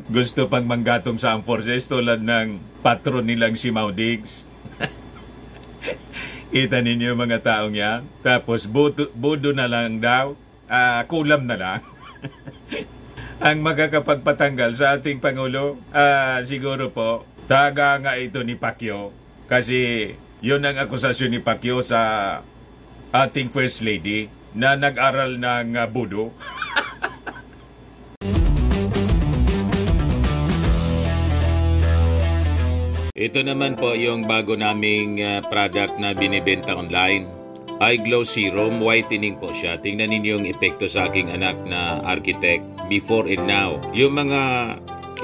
gusto pang manggatong sa armed forces tulad ng patron nilang si Mau Diggs. Kita ninyo mga taong yan. Tapos budo na lang daw, kulam na lang. Ang makakapagpatanggal sa ating Pangulo, siguro po, taga nga ito ni Pacquiao. Kasi yun ang akusasyon ni Pacquiao sa ating First Lady na nag-aral ng budo. Ito naman po yung bago naming product na binibenta online. iGlow Serum Whitening po siya. Tingnan ninyo yung epekto sa aking anak na architect before and now. Yung mga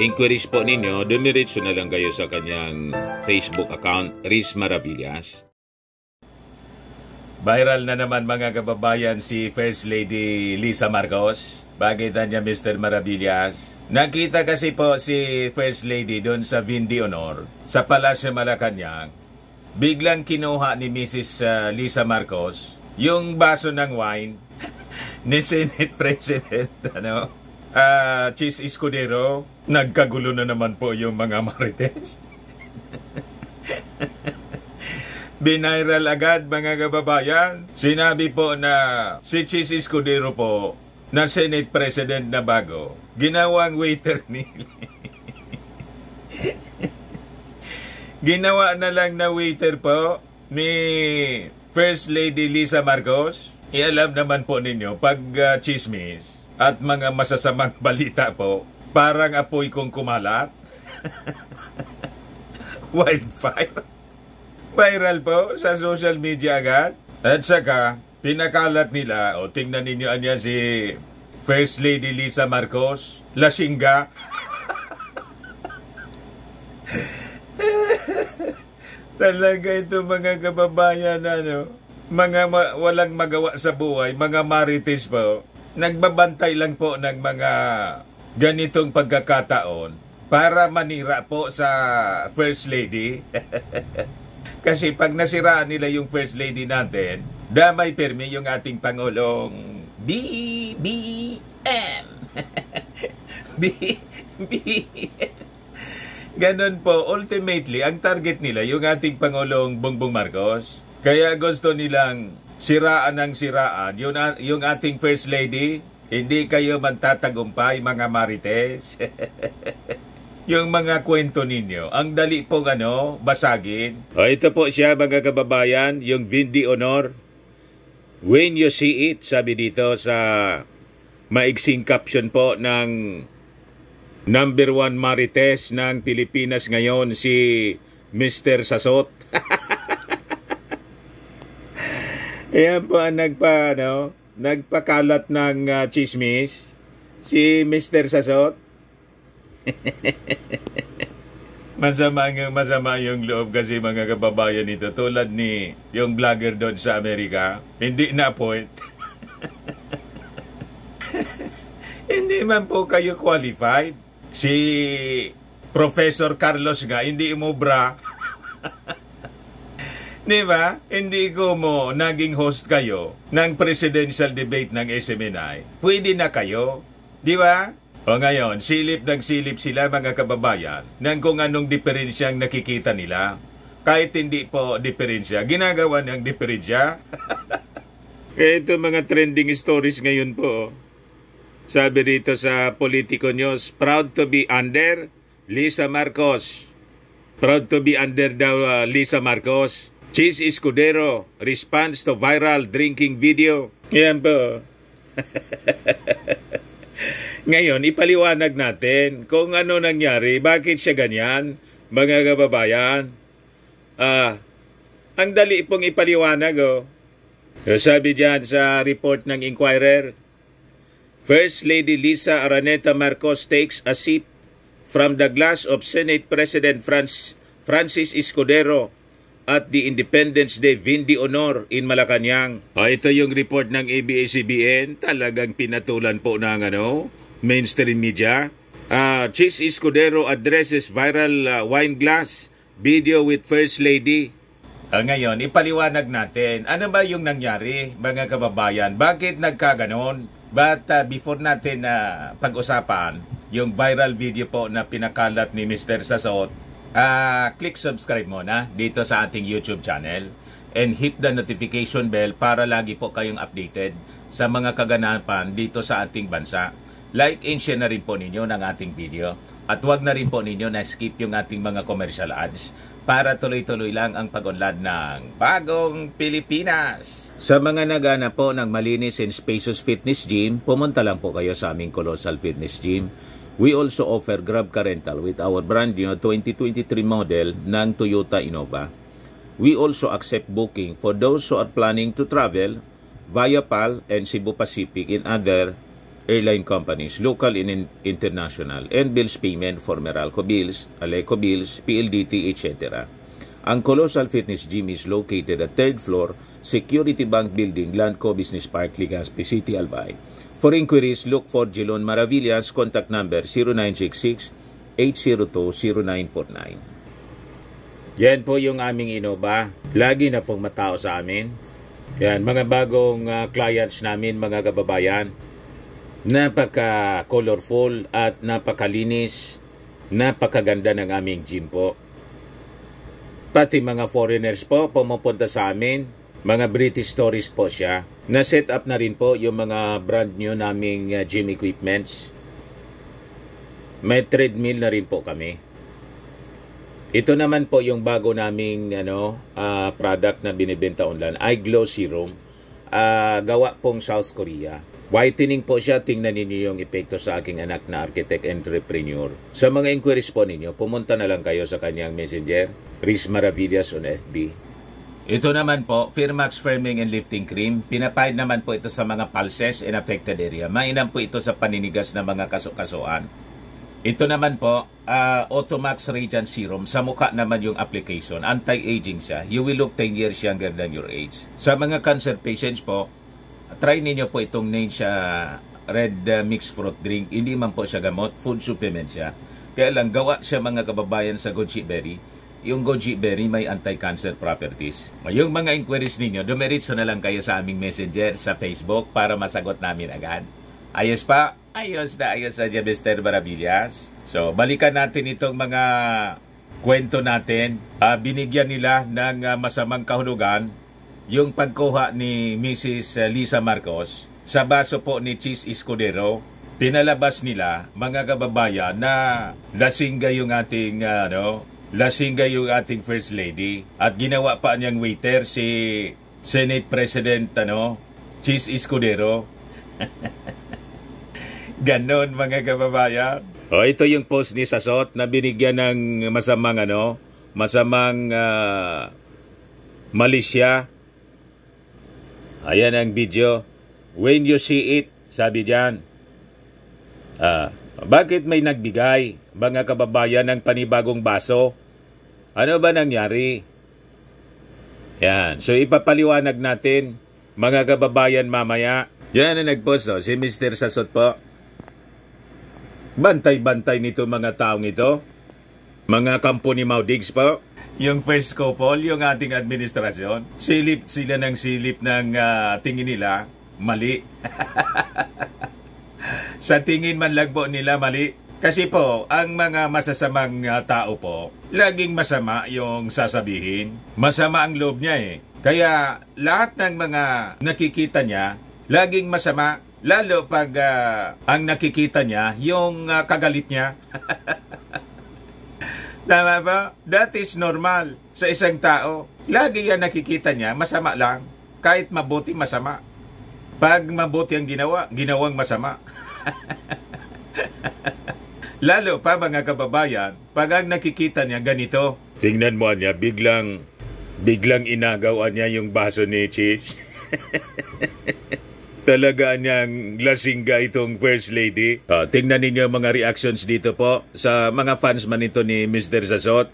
inquiries po ninyo, dumiretso na lang kayo sa kanyang Facebook account, Riz Maravillas. Viral na naman mga kababayan si First Lady Lisa Marcos. Bakit niya Mr. Maravillas? Nakita kasi po si First Lady doon sa Vindi Honor sa Palasyo Malacanang. Biglang kinuha ni Mrs. Lisa Marcos yung baso ng wine ni Senate President Chis Escudero. Nagkagulo na naman po yung mga marites. Binairal agad mga kababayan. Sinabi po na si Chis Escudero po na Senate President na bago, ginawang waiter nila. Ginawa na lang na waiter po ni First Lady Lisa Marcos. Ialam naman po ninyo, pag chismis at mga masasamang balita po, parang apoy kong kumalat. Wildfire. Viral po sa social media agad. At saka, pinakalat nila, tingnan ninyo anyan si First Lady Lisa Marcos, lasingga. Talaga ito mga kababayan, mga walang magawa sa buhay, mga marites po, nagbabantay lang po ng mga ganitong pagkakataon para manira po sa First Lady. Kasi pag nasiraan nila yung First Lady natin, damay permi yung ating Pangulong BBM. Ganon po, ultimately, ang target nila yung ating Pangulong Bongbong Marcos. Kaya gusto nilang siraan ng siraan yung ating First Lady. Hindi kayo magtatagumpay, mga marites. Yung mga kwento ninyo, ang dali pong basagin. Ito po siya mga kababayan, yung Vindi Honor. When you see it, sabi dito sa maigsing caption po ng number 1 marites ng Pilipinas ngayon, si Mr. Sasot. Ayan po ang nagpakalat ng chismis, si Mr. Sasot. Masama yung loob kasi mga kababayan nito. Tulad ni yung vlogger doon sa Amerika, hindi na-point. Hindi man po kayo qualified. Si Professor Carlos nga, hindi mo bra. Diba? Hindi ko mo naging host kayo ng presidential debate ng SMNI. Pwede na kayo. Diba? O ngayon, silip sila mga kababayan ng kung anong diferensyang nakikita nila. Kahit hindi po diferensya, ginagawa ng diferensya. Kaya ito mga trending stories ngayon po. Sabi dito sa Politico News, proud to be under Lisa Marcos. Proud to be under daw Lisa Marcos. Chis Escudero responds to viral drinking video. Yan po. Ngayon, ipaliwanag natin kung ano nangyari, bakit siya ganyan, mga kababayan. Ang dali pong ipaliwanag, Sabi dyan sa report ng Inquirer, First Lady Lisa Araneta Marcos takes a sip from the glass of Senate President Francis Escudero at the Independence Day Vindi Honor in Malacanang. Ito yung report ng ABS-CBN. Talagang pinatulan po ng mainstream media. Chis Escudero addresses viral wine glass video with First Lady. Ngayon, ipaliwanag natin, ano ba yung nangyari, mga kababayan? Bakit nagkaganon? But before natin pag-usapan yung viral video po na pinakalat ni Mr. Sasot, click subscribe muna dito sa ating YouTube channel and hit the notification bell para lagi po kayong updated sa mga kaganapan dito sa ating bansa. Like and share na rin po ninyo ng ating video at huwag na rin po ninyo na skip yung ating mga commercial ads para tuloy-tuloy lang ang pag-unlad ng Bagong Pilipinas. Sa mga nagana po ng malinis and spacious fitness gym, pumunta lang po kayo sa aming Colossal Fitness Gym. We also offer Grab Car Rental with our brand new 2023 model ng Toyota Innova. We also accept booking for those who are planning to travel via PAL and Cebu Pacific in other airline companies, local and international, and bills payment for Meralco Bills, Aleco Bills, PLDT, etc. Ang Colossal Fitness Gym is located at 3rd floor, Security Bank Building, Landco Business Park, Legazpi City, Albay. For inquiries, look for Jelon Maravillas, contact number 0966-802-0949. Yan po yung aming Innova. Lagi na pong matao sa amin. Yan, mga bagong clients namin, mga kababayan. Napaka-colorful at napakalinis, napakaganda ng aming gym po. Pati mga foreigners po pumupunta sa amin, mga British tourist po siya. Na-set up na rin po yung mga brand new naming gym equipments. May treadmill na rin po kami. Ito naman po yung bago naming product na binibenta online, iGlow Serum. Gawa pong South Korea. Whitening po siya. Tingnan ninyo yung epekto sa aking anak na architect entrepreneur. Sa mga inquiries po ninyo, pumunta na lang kayo sa kanyang messenger, Riz Maravillas on FB. Ito naman po, Firmax Firming and Lifting Cream. Pinapahid naman po ito sa mga pulses and affected area. Mainam po ito sa paninigas na mga kaso-kasuan. Ito naman po, Automax Radiant Serum. Sa mukha naman yung application. Anti-aging siya. You will look 10 years younger than your age. Sa mga cancer patients po, try ninyo po itong Nature Red Mixed Fruit Drink. Hindi man po siya gamot, food supplement siya. Kaya lang, gawa siya mga kababayan sa goji berry. Yung goji berry may anti-cancer properties. Yung mga inquiries ninyo, dumiretso na lang kayo sa aming messenger sa Facebook para masagot namin agad. Ayos pa? Ayos na Mr. Maravillas. So, balikan natin itong mga kwento natin. Binigyan nila ng masamang kahulugan yung pagkuha ni Mrs. Lisa Marcos sa baso po ni Cheese Escudero. Pinalabas nila, mga kababayan, na lasingga yung ating lasingga yung ating First Lady at ginawa pa niyang waiter si Senate President Cheese Escudero. Ganon, mga kababayan. Ito yung post ni Sasot na binigyan ng masamang malisya. Ayan ang video. When you see it, sabi diyan. Bakit may nagbigay, mga kababayan, ng panibagong baso? Ano ba nangyari? Yan. So ipapaliwanag natin, mga kababayan, mamaya. Yan ang nagpost, si Mr. Sasot po. Bantay-bantay nito mga taong ito. Mga kampo ni Maudigs po. Yung first couple, yung ating administrasyon, silip sila ng silip ng tingin nila, mali. Sa tingin man lang po nila, mali. Kasi po, ang mga masasamang tao po, laging masama yung sasabihin. Masama ang loob niya eh. Kaya lahat ng mga nakikita niya, laging masama. Lalo pag ang nakikita niya, yung kagalit niya. Tama ba? That is normal sa isang tao. Lagi yan nakikita niya, masama lang. Kahit mabuti, masama. Pag mabuti ang ginawa, ginawang masama. Lalo pa, mga kababayan, pag ang nakikita niya ganito. Tingnan mo niya, biglang inagawan niya yung baso ni Cheese. Talaga niyang lasingga itong First Lady. Tingnan ninyo mga reactions dito po sa mga fans man ito ni Mr. Sasot.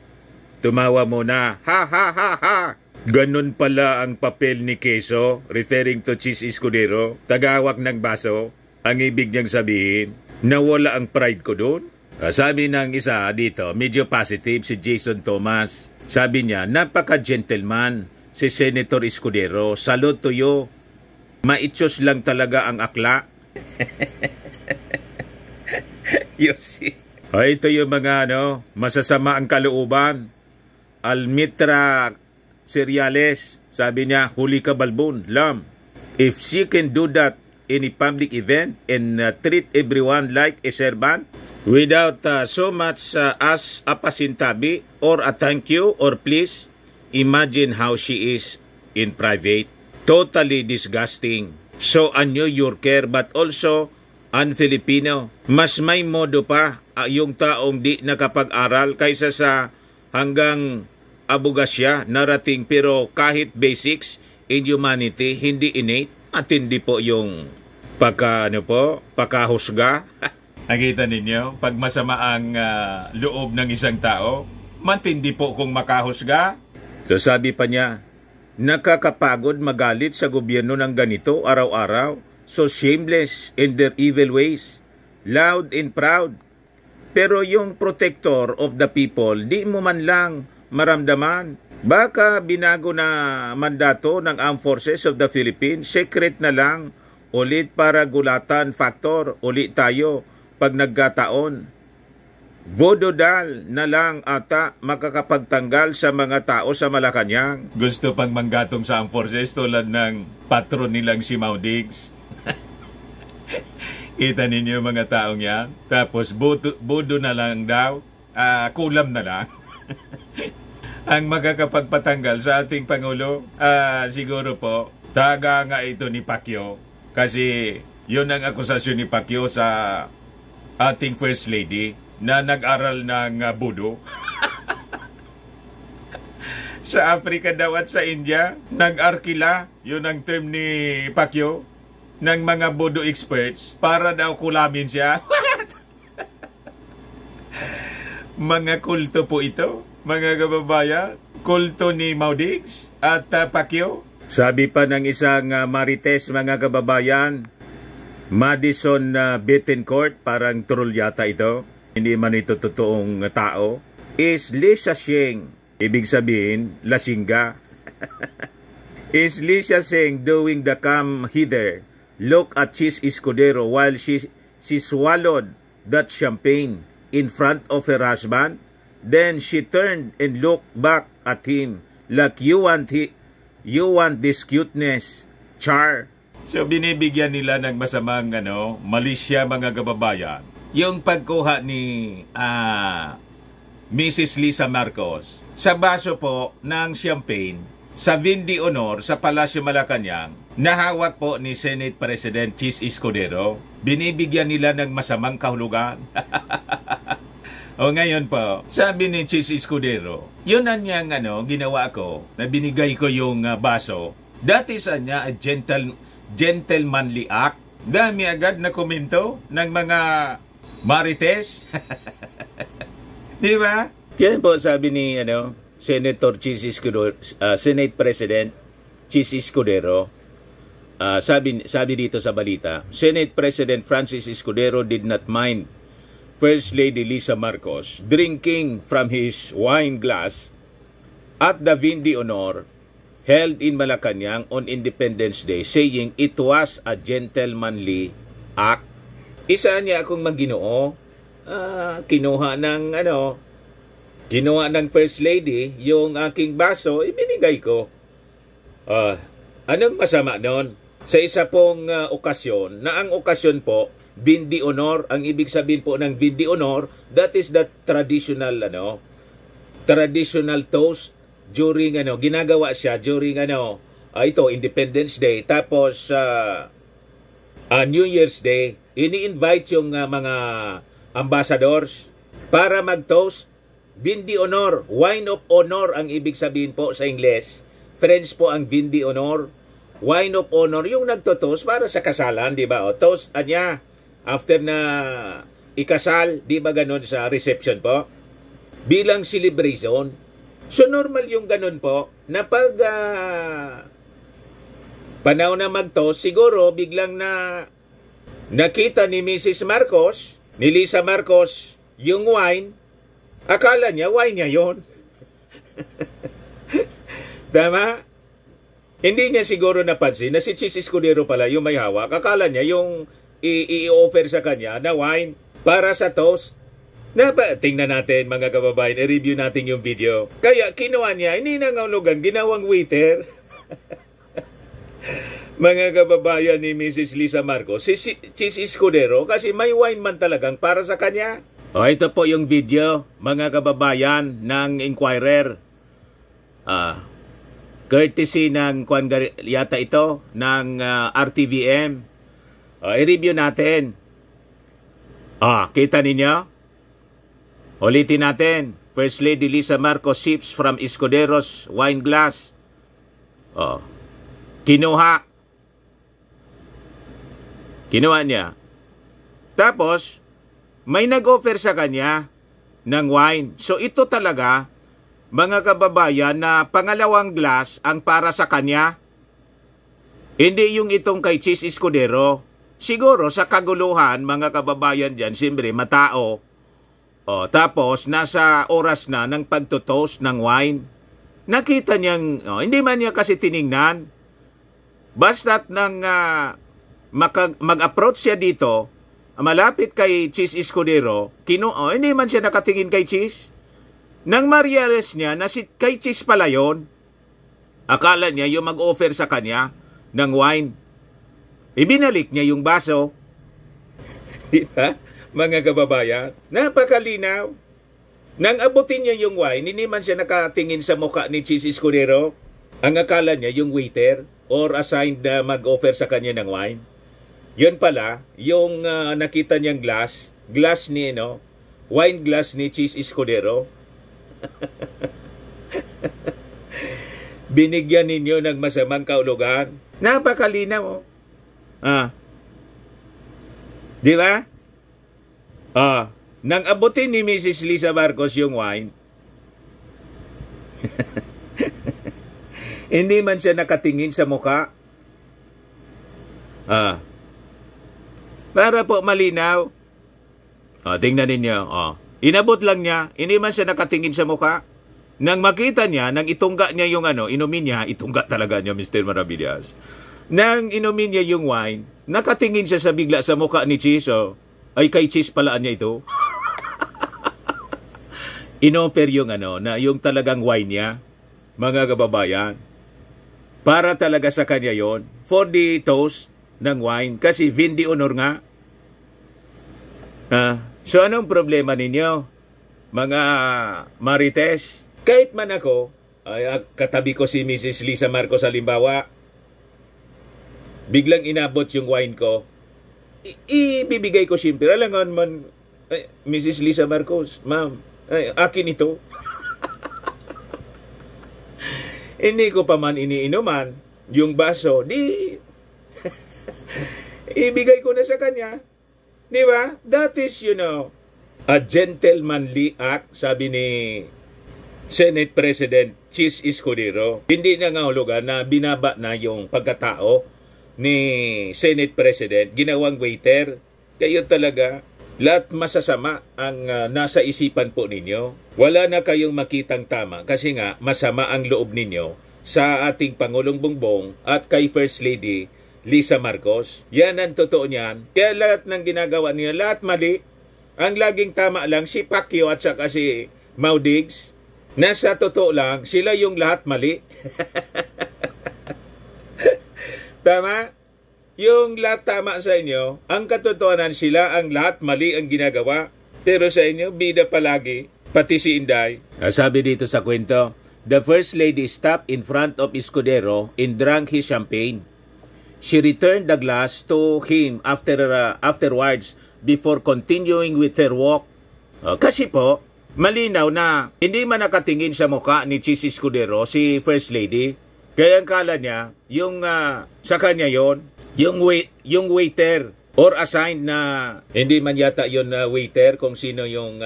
Tumawa muna. Ha ha ha ha! Ganun pala ang papel ni Queso, referring to Cheese Escudero, tagawak ng baso. Ang ibig niyang sabihin, nawala ang pride ko doon. Sabi ng isa dito, medyo positive, si Jason Thomas. Sabi niya, napaka-gentleman si Senator Escudero. Salute to you. Maitsos lang talaga ang akla. You see? Ito yung mga masasama ang kalooban. Almitra Cereales, sabi niya, huli ka balbon, lam. If she can do that in a public event and treat everyone like a servant without so much as a pasintabi or a thank you or please, imagine how she is in private. Totally disgusting. So a New Yorker but also un-Filipino. Mas may modo pa yung taong di nakapag-aral kaysa sa hanggang abogasya, narating pero kahit basics in humanity, hindi innate at hindi po yung pakahusga. Nakita ninyo, pag masama ang loob ng isang tao, matindi po kung makahusga. So sabi pa niya, nakakapagod magalit sa gobyerno ng ganito araw-araw. So shameless in their evil ways. Loud and proud. Pero yung protector of the people, di mo man lang maramdaman. Baka binago na mandato ng Armed Forces of the Philippines, secret na lang, ulit para gulatan factor, ulit tayo pag nagkataon. Vododal na lang ata makakapagtanggal sa mga tao sa Malacanang. Gusto pang manggatong sa Armed Forces tulad ng patron nilang si Mau Diggs. Kita ninyo mga taong yan. Tapos bodo na lang daw, kulam na lang. Ang makakapagpatanggal sa ating Pangulo, siguro po, taga nga ito ni Pacquiao. Kasi yun ang akusasyon ni Pacquiao sa ating First Lady na nag-aral ng budo. Sa Africa daw at sa India, nag-arkila, yun ang term ni Pacquiao, ng mga budo experts para daw kulamin siya. Mga kulto po ito, mga kababayan. Kulto ni Mau Diggs at Pacquiao. Sabi pa ng isang marites, mga kababayan, Madison Betancourt, parang troll yata ito, hindi man ito totoong tao, is Lisa Sheng. Ibig sabihin, lasingga. Is Lisa Sheng doing the come hither? Look at Chis Escudero while she swallowed that champagne in front of her husband. Then she turned and looked back at him like you want this cuteness, Char. So binibigyan nila ng masamang malisya, mga kababayan. Yung pagkuha ni Mrs. Lisa Marcos sa baso po ng champagne sa Vindi Honor sa Palasyo Malacanang, nahawak po ni Senate President Chis Escudero. Binibigyan nila ng masamang kahulugan. O ngayon po, sabi ni Chis Escudero, yun ang niyang ginawa ko, na binigay ko yung baso. That is niya a gentlemanly act. Dami agad na komento ng mga marites. Di ba? Yan po sabi ni Senator Chis Escudero, Senate President Chis Escudero. Sabi dito sa balita, Senate President Francis Escudero did not mind First Lady Lisa Marcos drinking from his wine glass at the Vindi Honor held in Malacanang on Independence Day, saying it was a gentlemanly act. Isa niya akong Manginoo, kinuha ng First Lady yung aking baso, ibinigay ko. Anong masama noon? Sa isa pong okasyon, na ang okasyon po, Vindi Honor, ang ibig sabihin po ng Vindi Honor, that is the traditional toast during ginagawa siya during Independence Day. Tapos New Year's Day, ini-invite yung mga ambassadors para mag-toast. Vindi Honor, wine of honor ang ibig sabihin po sa Ingles. French po ang Vindi Honor. Wine of honor, yung nagtotoast para sa kasalan, di ba? O, toast niya. After na ikasal, di ba ganon sa reception po? Bilang celebration. So normal yung ganon po, na pag panahon na mag-toast, siguro biglang nakita ni Mrs. Marcos, ni Lisa Marcos, yung wine, akala niya wine niya yon. Tama? Hindi niya siguro napansin na si Chis Escudero pala yung may hawak. Akala niya yung i-offer sa kanya na wine. para sa toast. Tingnan natin mga kababayan, i-review natin yung video. Kaya kinuha niya, hindi nangahulugan, ginawang waiter. Mga kababayan ni Mrs. Lisa Marcos, si Cheese Escudero, kasi may wine man talagang para sa kanya. Ito po yung video, mga kababayan ng Inquirer. Courtesy ng yata ito, ng RTVM. I-review natin. Kita ninyo? Ulitin natin. First Lady Lisa Marcos sips from Escudero's wine glass. Kinuha niya. Tapos, may nag-offer sa kanya ng wine. So ito talaga, mga kababayan, na pangalawang glass ang para sa kanya. Hindi yung itong kay Cheese Escudero. Siguro sa kaguluhan, mga kababayan dyan, siyempre matao. Tapos, nasa oras na ng pagtutoast ng wine. Nakita niyang, hindi man niya kasi tiningnan. Basta't nang mag-approach siya dito, malapit kay Cheese Escudero, hindi man siya nakatingin kay Cheese. Nang ma-realize niya na kay Cheese pala yun, akala niya yung mag-offer sa kanya ng wine. Ibinalik niya yung baso. Di ba, mga kababayan? Napakalinaw. Nang abutin niya yung wine, hindi man siya nakatingin sa mukha ni Cheese Escudero. Ang akala niya yung waiter or assigned na mag-offer sa kanya ng wine. Yun pala, yung nakita niyang glass ni, wine glass ni Cheese Escudero. Binigyan ninyo ng masamang kaulugan. Napakalinaw. Di ba? Nang abutin ni Mrs. Lisa Marcos yung wine, hindi man siya nakatingin sa mukha. Para po malinaw. Tingnan ninyo. Inabot lang niya, hindi man siya nakatingin sa mukha. Nang makita niya, nang itungga niya yung inumin niya, itungga talaga niya, Mr. Maravillas. Nang inumin niya yung wine, nakatingin siya sa bigla sa mukha ni Cheese. Ay, kay Cheese palaan niya ito. Inoffer yung na yung talagang wine niya, mga kababayan. Para talaga sa kanya yon, for the toast ng wine, kasi vin de honor nga. So anong problema ninyo, mga Marites? Kahit man ako, katabi ko si Mrs. Lisa Marcos halimbawa, biglang inabot yung wine ko, ibibigay ko siyempre. Alangan man, Mrs. Lisa Marcos, ma'am, akin ito. Hindi ko pa man iniinuman yung baso, ibigay ko na sa kanya. Di ba? That is, a gentlemanly act, sabi ni Senate President Cheese Escudero. Hindi na ngahulugan na binaba na yung pagkatao ni Senate President, ginawang waiter. Kayo talaga, lahat masasama ang nasa isipan po ninyo. Wala na kayong makitang tama kasi nga masama ang loob ninyo sa ating Pangulong Bongbong at kay First Lady Lisa Marcos. Yan ang totoo niyan. Kaya lahat ng ginagawa niya, lahat mali. Ang laging tama lang si Pacquiao at saka si Mau Diggs. Nasa totoo lang, sila yung lahat mali. Tama? Yung lahat tama sa inyo, ang katotohanan sila ang lahat mali ang ginagawa. Pero sa inyo, bida palagi, pati si Inday. Sabi dito sa kwento, the First Lady stopped in front of Escudero and drank his champagne. She returned the glass to him afterwards before continuing with her walk. Kasi po, malinaw na hindi man nakatingin sa mukha ni Cheese Escudero si First Lady. Kaya ang kala niya, yung sa kanya yon, yung waiter or assigned na, hindi man yata yon waiter kung sino yung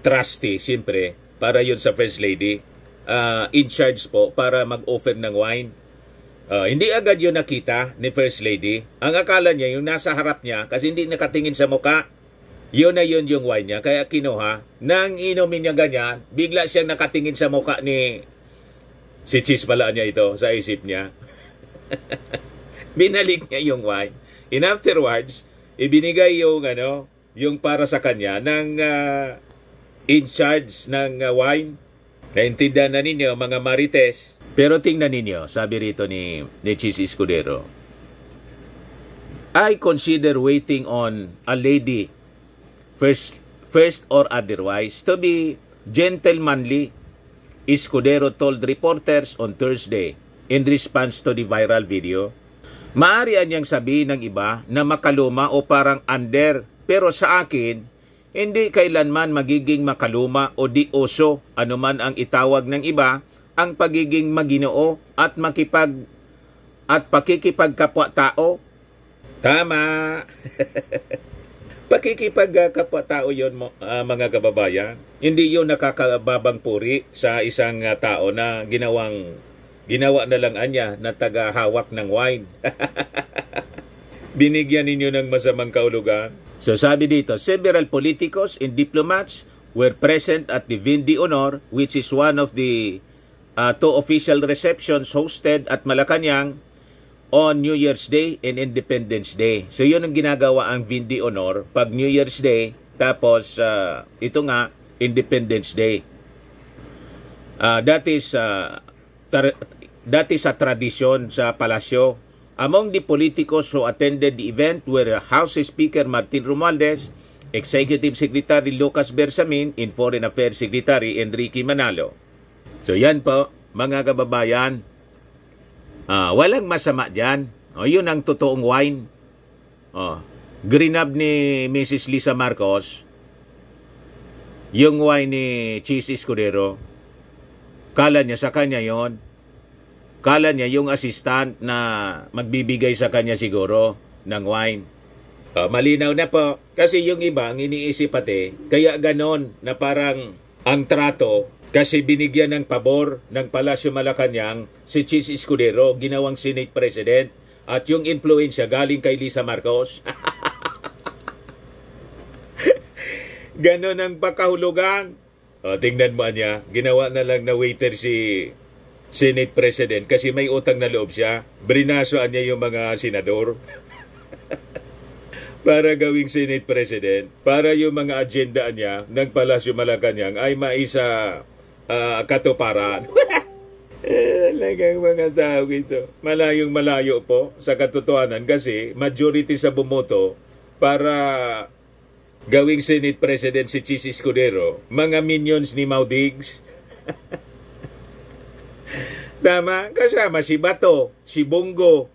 trustee, siyempre, para yon sa First Lady. In charge po para mag-offer ng wine. Hindi agad yun nakita ni First Lady. Ang akala niya, yung nasa harap niya, kasi hindi nakatingin sa mukha, yun na yun yung wine niya. Kaya kinuha, nang inumin niya ganyan, bigla siyang nakatingin sa mukha ni si Cheese pala niya ito, sa isip niya. Binalik niya yung wine. And afterwards, ibinigay yung yung para sa kanya ng in charge ng wine. Naintindihan na ninyo, mga marites. Pero tingnan ninyo, sabi rito ni Chis Escudero, I consider waiting on a lady, first or otherwise, to be gentlemanly, Escudero told reporters on Thursday in response to the viral video. Maaari niyang sabihin ng iba na makaluma o parang under, pero sa akin, hindi kailanman magiging makaluma o di oso, anuman ang itawag ng iba, ang pagiging maginoo at pakikipagkapwa-tao. Tama! Pakikipagkapwa-tao yun, mga kababayan. Hindi yun nakakababang puri sa isang tao na ginawa na lang anya na tagahawak ng wine. Binigyan ninyo ng masamang kaulugan. So sabi dito, several politicos and diplomats were present at the Vin de Honor, which is one of the two official receptions hosted at Malacanang on New Year's Day and Independence Day. So yun ang ginagawa ang Vin de Honor pag New Year's Day, tapos ito nga, Independence Day. That is a tradition sa palasyo. Among the politicos who attended the event were House Speaker Martin Romualdez, Executive Secretary Lucas Bersamin, and Foreign Affairs Secretary Enrique Manalo. So yan po, mga kababayan, walang masama dyan. Yun ang totoong wine. Grinab ni Mrs. Lisa Marcos, yung wine ni Chis Escudero, kala niya sa kanya yon. Kala niya yung assistant na magbibigay sa kanya siguro ng wine. Malinaw na po. Kasi yung iba, ang iniisip pati, kaya ganon na parang ang trato, kasi binigyan ng pabor ng Palasyo Malacanang si Chis Escudero, ginawang Senate President, at yung influensya galing kay Lisa Marcos. Ganon ang pakahulugan. Tingnan mo niya, ginawa na lang na waiter si Senate President kasi may utang na loob siya. Brinasoan niya yung mga senador para gawing Senate President, para yung mga agenda niya ng Palasyo Malacanang ay maisa katuparan. Talagang mga tao ito. Malayong malayo po sa katotohanan kasi majority sa bumoto para gawing Senate President si Chis Escudero, mga minions ni Maudigs. Tama, kasama si Bato, si Bongo,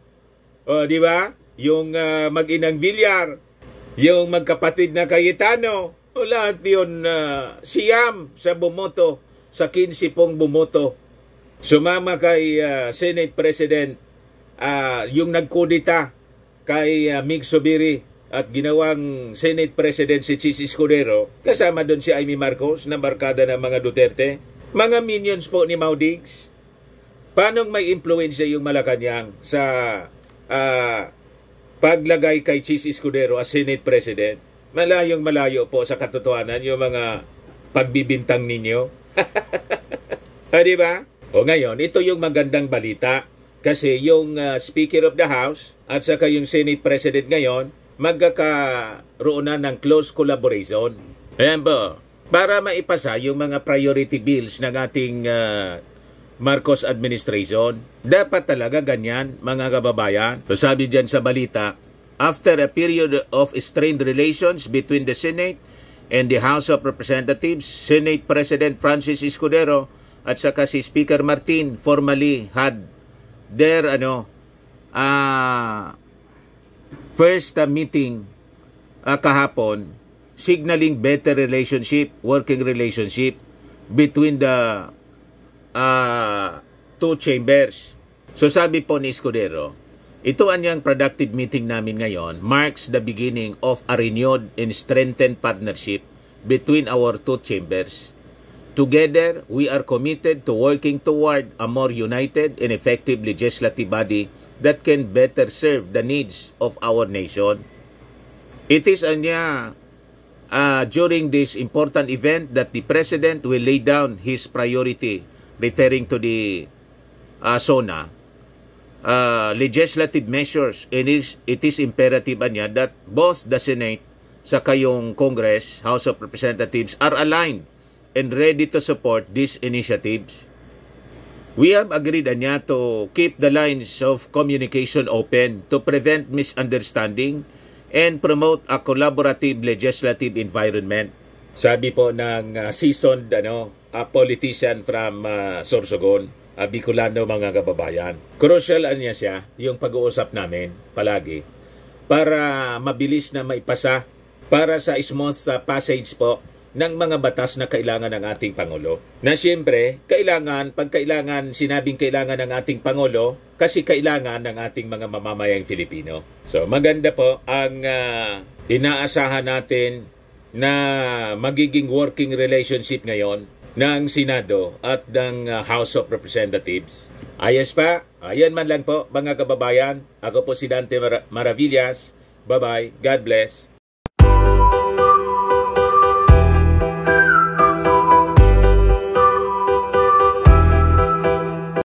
di ba? Yung mag-inang Villar, yung magkapatid na Cayetano, lahat yun siyam sa bumoto, sa 15 pong bumoto. Sumama kay Senate President, yung nagkudita kay Mig Zubiri at ginawang Senate President si Chis Escudero, kasama doon si Amy Marcos na barkada ng mga Duterte. Mga minions po ni Maudigs. Paano may influensya yung Malacanang sa paglagay kay Chis Escudero as Senate President? Malayong malayo po sa katotohanan yung mga pagbibintang ninyo. Di ba? O ngayon, ito yung magandang balita kasi yung Speaker of the House at saka yung Senate President ngayon magkakaroon ng close collaboration. Ayan po, para maipasa yung mga priority bills ng ating Marcos administration. Dapat talaga ganyan, mga kababayan. So sabi dyan sa balita, after a period of strained relations between the Senate and the House of Representatives, Senate President Francis Escudero at saka si Speaker Martin formally had their first meeting kahapon, signaling better working relationship between the two chambers. So sabi po ni Escudero, ito anyang productive meeting namin ngayon marks the beginning of a renewed and strengthened partnership between our two chambers. Together, we are committed to working toward a more united and effective legislative body that can better serve the needs of our nation. It is during this important event that the President will lay down his priority, referring to the SONA, legislative measures. It is imperative that both the Senate sa kayong Congress, House of Representatives are aligned and ready to support these initiatives. We have agreed anya to keep the lines of communication open to prevent misunderstanding and promote a collaborative legislative environment. Sabi po ng seasoned politician from Sorsogon, Bicolano mga kababayan. Crucial niya siya yung pag-uusap namin palagi para mabilis na maipasa para sa smooth passage po ng mga batas na kailangan ng ating Pangulo. Na siyempre, pag kailangan, sinabing kailangan ng ating Pangulo, kasi kailangan ng ating mga mamamayang Filipino. So maganda po ang inaasahan natin na magiging working relationship ngayon ng Senado at ng House of Representatives. Ayos pa? Ayan man lang po mga kababayan. Ako po si Dante Maravillas. Bye-bye. God bless.